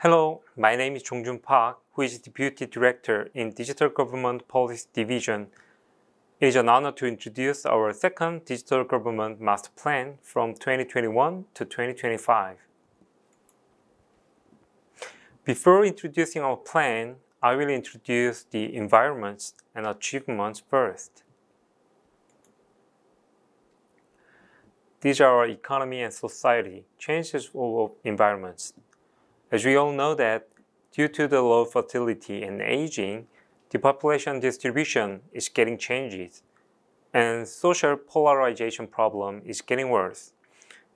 Hello, my name is Jongjun Park, who is Deputy Director in Digital Government Policy Division. It is an honor to introduce our second Digital Government Master Plan from 2021 to 2025. Before introducing our plan, I will introduce the environments and achievements first. These are our economy and society, changes of environments. As we all know that due to the low fertility and aging, the population distribution is getting changes, and social polarization problem is getting worse.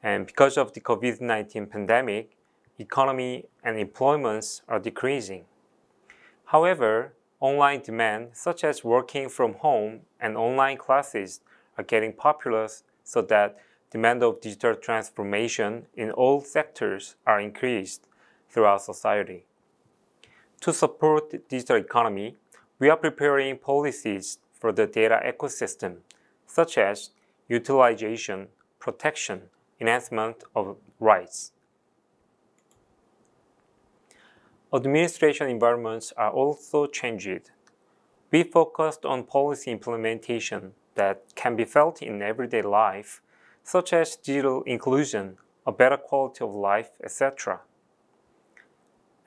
And because of the COVID-19 pandemic, economy and employments are decreasing. However, online demand, such as working from home and online classes, are getting popular so that demand of digital transformation in all sectors are increased throughout society. To support the digital economy, we are preparing policies for the data ecosystem, such as utilization, protection, enhancement of rights. Administration environments are also changed. We focused on policy implementation that can be felt in everyday life, such as digital inclusion, a better quality of life, etc.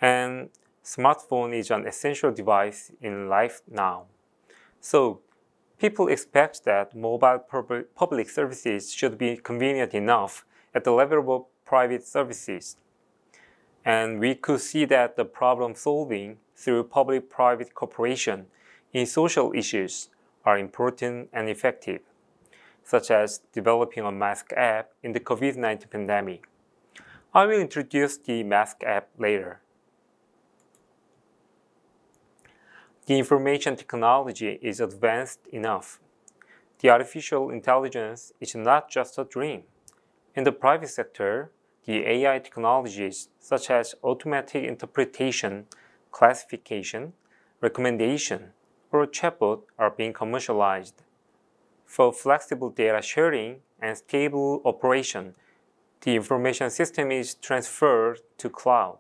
And smartphone is an essential device in life now. So people expect that mobile public services should be convenient enough at the level of private services. And we could see that the problem solving through public-private cooperation in social issues are important and effective, such as developing a mask app in the COVID-19 pandemic. I will introduce the mask app later. The information technology is advanced enough. The artificial intelligence is not just a dream. In the private sector, the AI technologies such as automatic interpretation, classification, recommendation, or chatbot are being commercialized. For flexible data sharing and stable operation, the information system is transferred to cloud.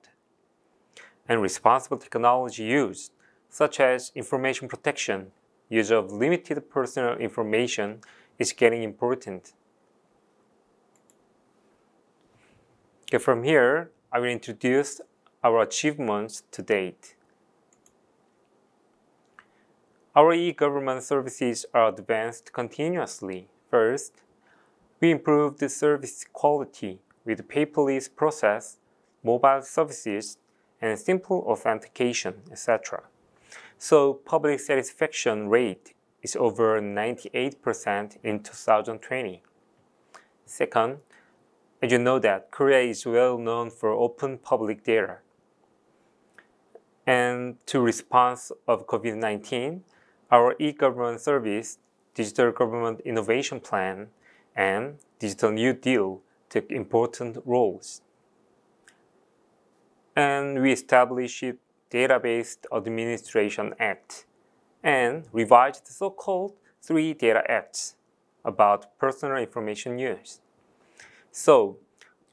And responsible technology use, such as information protection, use of limited personal information is getting important. Okay, from here, I will introduce our achievements to date. Our e-government services are advanced continuously. First, we improved the service quality with paperless process, mobile services, and simple authentication, etc. So public satisfaction rate is over 98% in 2020. Second, as you know that Korea is well known for open public data. And to response of COVID-19, our e-government service, Digital Government Innovation Plan, and Digital New Deal took important roles. And we established Database Administration Act and revised the so-called 3 Data Acts about personal information use. So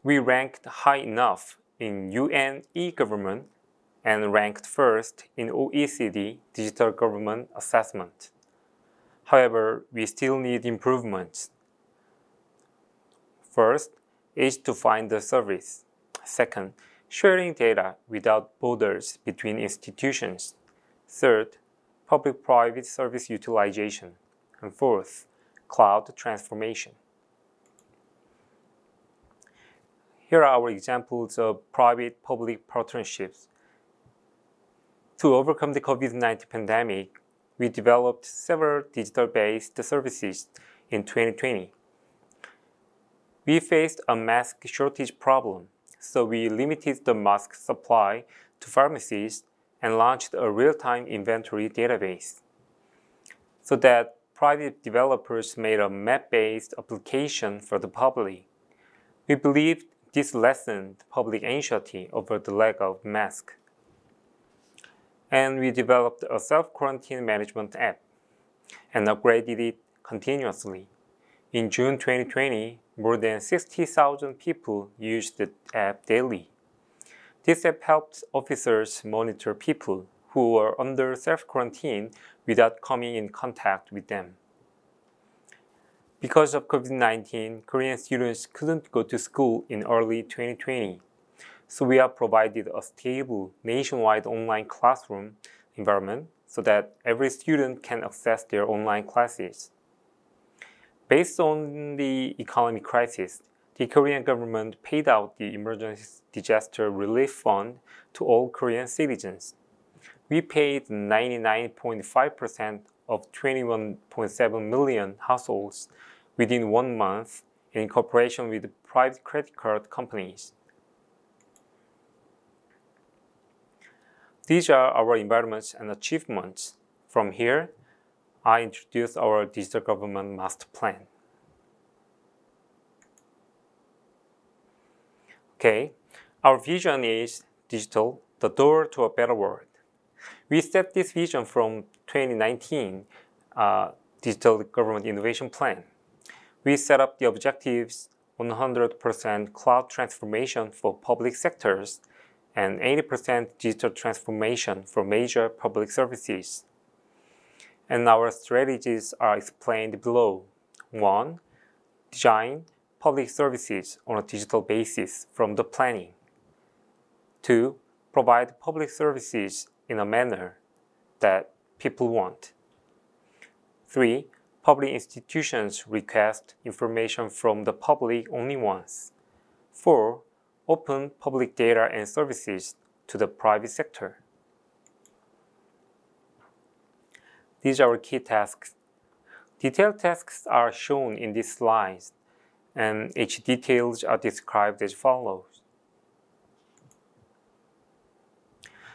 we ranked high enough in UN e-government and ranked first in OECD Digital Government Assessment. However, we still need improvements. First is to find the service. Second, sharing data without borders between institutions. Third, public-private service utilization. And fourth, cloud transformation. Here are our examples of private-public partnerships. To overcome the COVID-19 pandemic, we developed several digital-based services in 2020. We faced a mask shortage problem, so we limited the mask supply to pharmacies and launched a real-time inventory database, so that private developers made a map-based application for the public. We believe this lessened public anxiety over the lack of masks. And we developed a self-quarantine management app and upgraded it continuously. In June 2020, more than 60,000 people used the app daily. This app helps officers monitor people who are under self-quarantine without coming in contact with them. Because of COVID-19, Korean students couldn't go to school in early 2020. So we have provided a stable nationwide online classroom environment so that every student can access their online classes. Based on the economic crisis, the Korean government paid out the Emergency Disaster Relief Fund to all Korean citizens. We paid 99.5% of 21.7 million households within 1 month in cooperation with private credit card companies. These are our environments and achievements. From here, I introduce our digital government master plan. Okay, our vision is digital, the door to a better world. We set this vision from 2019 Digital Government Innovation Plan. We set up the objectives 100% cloud transformation for public sectors and 80% digital transformation for major public services. And our strategies are explained below. 1. Design public services on a digital basis from the planning. 2. Provide public services in a manner that people want. 3. Public institutions request information from the public only once. 4. Open public data and services to the private sector. These are our key tasks. Detailed tasks are shown in these slides, and each details are described as follows.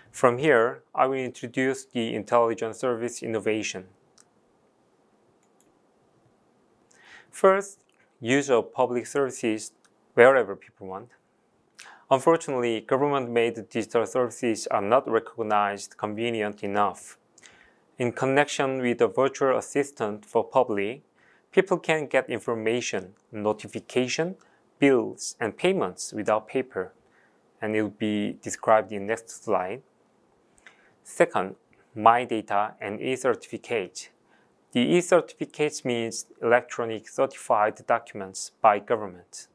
From here, I will introduce the intelligent service innovation. First, use of public services wherever people want. Unfortunately, government-made digital services are not recognized convenient enough. In connection with a virtual assistant for public, people can get information, notification, bills, and payments without paper, and it will be described in next slide. Second, My Data and e-certificate. The e-certificate means electronic certified documents by government.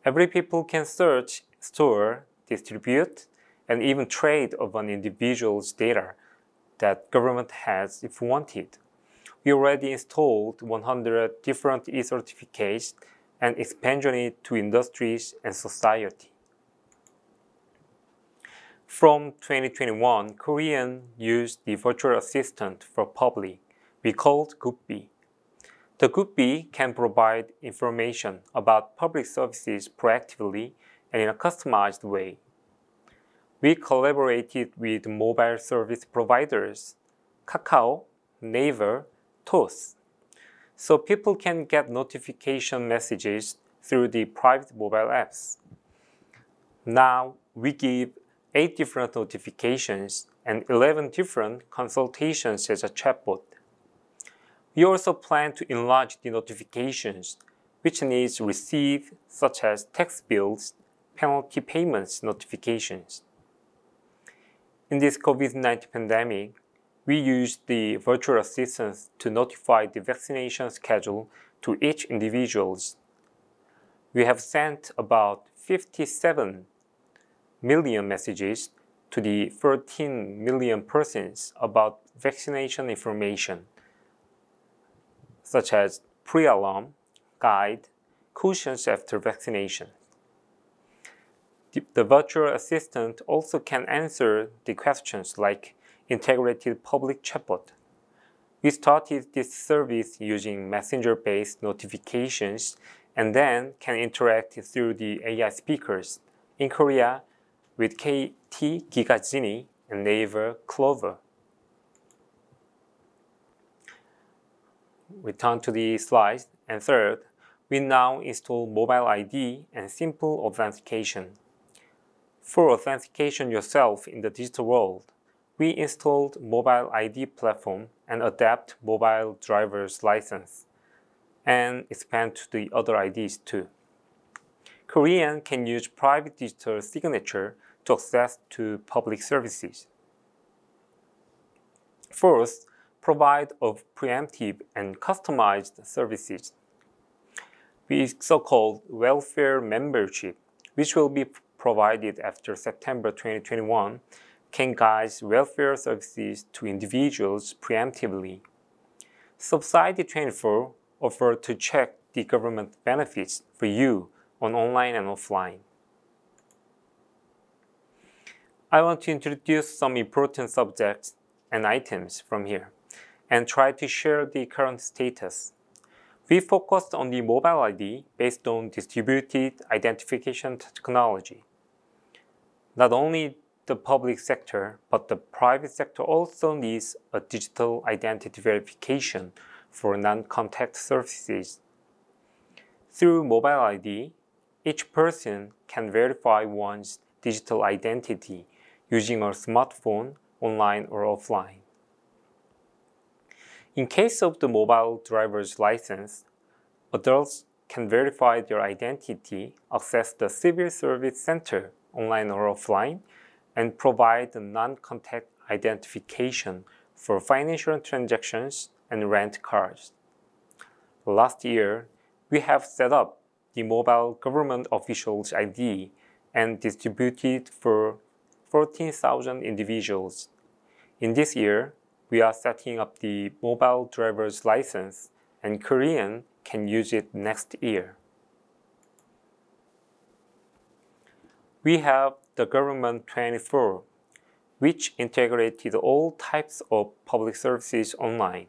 Every people can search, store, distribute, and even trade of an individual's data that government has if wanted. We already installed 100 different e-certificates and expanded it to industries and society. From 2021, Korean used the virtual assistant for public we called Gupbi. The Gupbi can provide information about public services proactively and in a customized way. We collaborated with mobile service providers, Kakao, Naver, Toast, so people can get notification messages through the private mobile apps. Now we give 8 different notifications and 11 different consultations as a chatbot. We also plan to enlarge the notifications which needs received, such as tax bills, penalty payments notifications. In this COVID-19 pandemic, we used the virtual assistants to notify the vaccination schedule to each individual. We have sent about 57 million messages to the 13 million persons about vaccination information, such as pre-alarm, guide, cautions after vaccination. The virtual assistant also can answer the questions like integrated public chatbot. We started this service using messenger-based notifications and then can interact through the AI speakers in Korea with KT Giga Genie and Naver Clover. We turn to the slides, and third, we now install mobile ID and simple authentication. For authentication yourself in the digital world, we installed mobile ID platform and adapt mobile driver's license and expand to the other IDs too. Korean can use private digital signature to access to public services. Fourth, provide of preemptive and customized services. With so-called welfare membership, which will be provided after September 2021, can guide welfare services to individuals preemptively. Subsidy 24 offer to check the government benefits for you on online and offline. I want to introduce some important subjects and items from here and try to share the current status. We focused on the mobile ID based on distributed identification technology. Not only the public sector, but the private sector also needs a digital identity verification for non-contact services. Through mobile ID, each person can verify one's digital identity using a smartphone, online or offline. In case of the mobile driver's license, adults can verify their identity, access the civil service center, online or offline, and provide the non-contact identification for financial transactions and rent cars. Last year, we have set up the mobile government officials ID and distributed for 14,000 individuals. In this year, we are setting up the mobile driver's license, and Korean can use it next year. We have the Government 24, which integrated all types of public services online.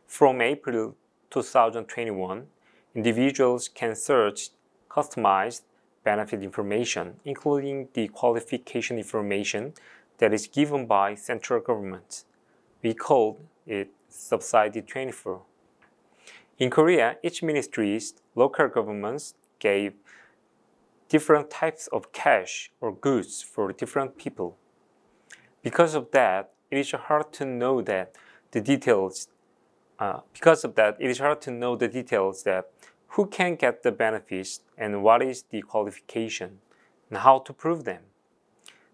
From April 2021, individuals can search customized benefit information, including the qualification information that is given by central government. We called it Subsidy 24. In Korea, each ministry's local governments gave different types of cash or goods for different people. Because of that, it is hard to know the details that who can get the benefits and what is the qualification and how to prove them.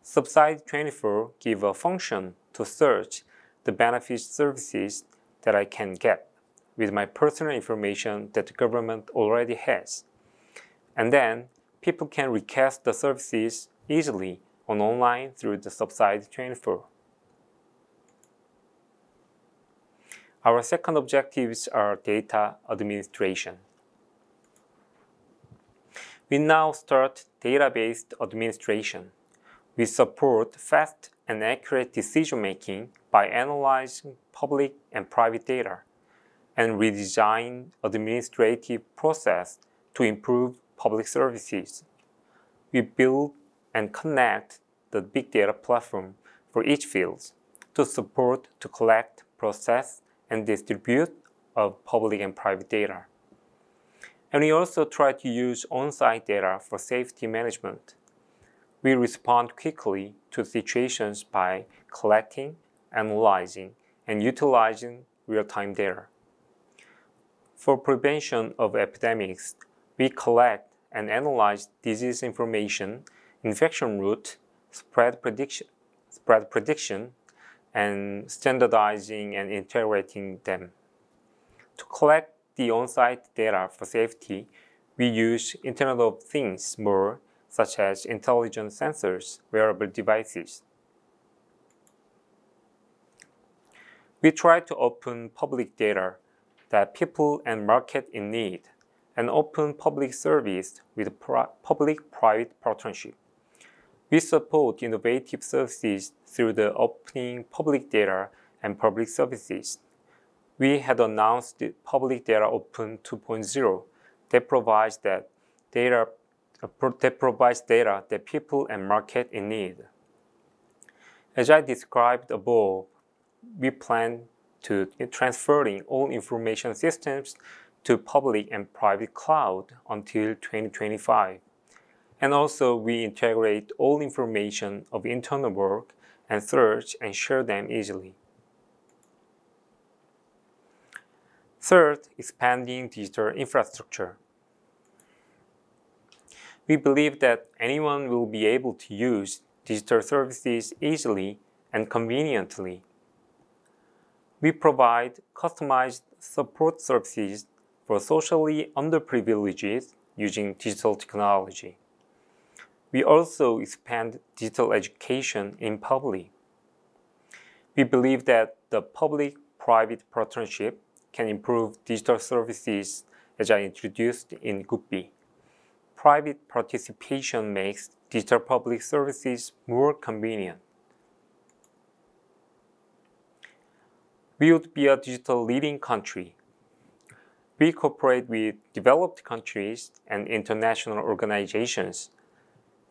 Subsidy 24 give a function to search the benefit services that I can get with my personal information that the government already has. And then people can request the services easily online through the Subsidy 24. Our second objectives are data administration. We now start data-based administration. We support fast and accurate decision-making by analyzing public and private data and redesign administrative process to improve public services. We build and connect the big data platform for each field to support to collect, process, and distribute of public and private data. And we also try to use on-site data for safety management. We respond quickly to situations by collecting, analyzing, and utilizing real-time data. For prevention of epidemics, we collect and analyze disease information, infection route, spread prediction, and standardizing and integrating them. To collect the on-site data for safety, we use Internet of Things more, such as intelligent sensors, wearable devices. We try to open public data that people and market in need, and open public service with public-private partnership. We support innovative services through the opening public data and public services. We had announced the Public Data Open 2.0 that provides data that people and market in need. As I described above, we plan to transferring all information systems to public and private cloud until 2025. And also we integrate all information of internal work and search and share them easily. Third, expanding digital infrastructure. We believe that anyone will be able to use digital services easily and conveniently. We provide customized support services for socially underprivileged using digital technology. We also expand digital education in public. We believe that the public-private partnership can improve digital services as I introduced in GUPPI. Private participation makes digital public services more convenient. We would be a digital leading country. We cooperate with developed countries and international organizations.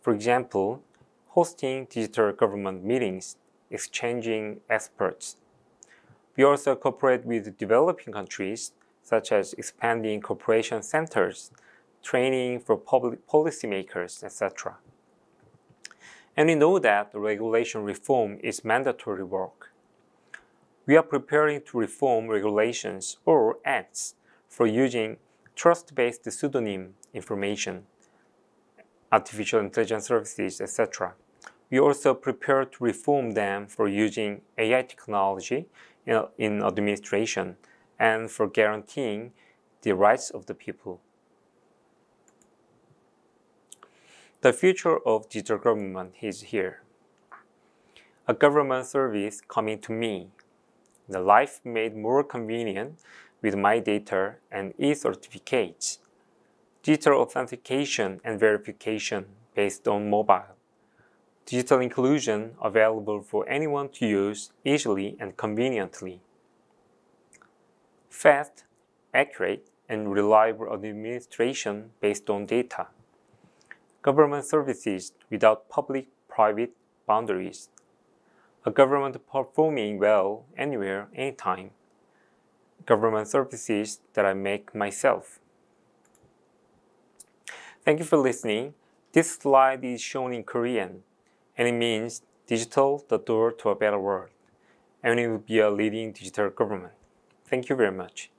For example, hosting digital government meetings, exchanging experts. We also cooperate with developing countries, such as expanding cooperation centers, training for public policymakers, etc. And we know that regulation reform is mandatory work. We are preparing to reform regulations or acts for using trust-based pseudonym information, artificial intelligence services, etc. We also prepare to reform them for using AI technology in administration and for guaranteeing the rights of the people. The future of digital government is here. A government service coming to me. The life made more convenient with my data and e-certificates. Digital authentication and verification based on mobile. Digital inclusion available for anyone to use easily and conveniently. Fast, accurate, and reliable administration based on data. Government services without public-private boundaries. A government performing well anywhere, anytime. Government services that I make myself. Thank you for listening. This slide is shown in Korean, and it means digital, the door to a better world. And it will be a leading digital government. Thank you very much.